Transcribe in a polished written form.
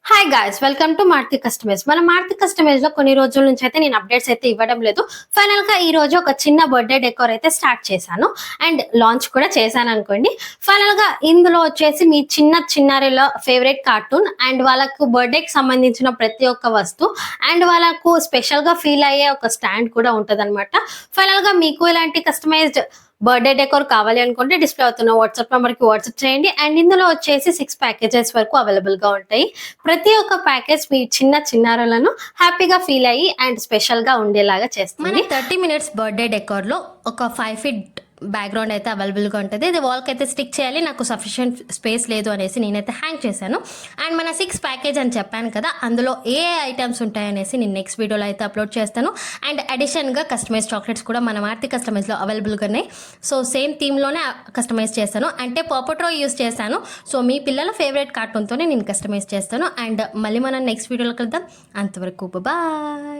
Hi guys, welcome to Marthi customise. మన Marthi customise లో కొన్ని రోజుల నుంచి అయితే నేను అప్డేట్స్ అయితే ఇవ్వడం లేదు. ఫైనల్ గా ఈ రోజు ఒక చిన్న బర్త్డే డెకోర్ అయితే స్టార్ట్ చేశాను అండ్ లాంచ్ కూడా చేశాను అనుకోండి. ఫైనల్ గా ఇందులో వచ్చేసి మీ చిన్నారిలో ఫేవరెట్ కార్టూన్ అండ్ వాళ్ళకు బర్త్డేకి సంబంధించిన ప్రతి ఒక్క వస్తువు అండ్ వాళ్ళకు స్పెషల్ గా ఫీల్ అయ్యే ఒక స్టాండ్ కూడా ఉంటది అనమాట. ఫైనల్ గా మీకు ఇలాంటి కస్టమైజ్డ్ బర్త్డే డెకోర్ కావాలి అనుకుంటే డిస్ప్లే అవుతున్న వాట్సాప్ నెంబర్ కి వాట్సాప్ చేయండి. అండ్ ఇందులో వచ్చేసి 6 ప్యాకేజెస్ వరకు అవైలబుల్ గా ఉంటాయి. ప్రతి ఒక్క ప్యాకేజ్ మీ చిన్నారులను హ్యాపీగా ఫీల్ అయ్యి అండ్ స్పెషల్ గా ఉండేలాగా చేస్తుంది. 30 minutes బర్త్డే డెకోర్ లో ఒక 5 feet బ్యాక్గ్రౌండ్ అయితే అవైలబుల్గా ఉంటుంది. ఇది వాల్కి అయితే స్టిక్ చేయాలి, నాకు సఫిషియంట్ స్పేస్ లేదు అనేసి నేనైతే హ్యాంగ్ చేశాను. అండ్ మన 6 ప్యాకేజ్ అని చెప్పాను కదా, అందులో ఏ ఐటమ్స్ ఉంటాయనేసి నేను నెక్స్ట్ వీడియోలో అయితే అప్లోడ్ చేస్తాను. అండ్ అడిషన్గా కస్టమైజ్ చాక్లెట్స్ కూడా మన మార్తి కస్టమైజ్లో అవైలబుల్గా ఉన్నాయి. సో సేమ్ థీమ్లోనే కస్టమైజ్ చేస్తాను, అంటే పాపట్రో యూస్ చేశాను. సో మీ పిల్లల ఫేవరెట్ కార్టూన్తోనే నేను కస్టమైజ్ చేస్తాను. అండ్ మళ్ళీ మనం నెక్స్ట్ వీడియోలో కలుద్దాం. అంతవరకు బాయ్.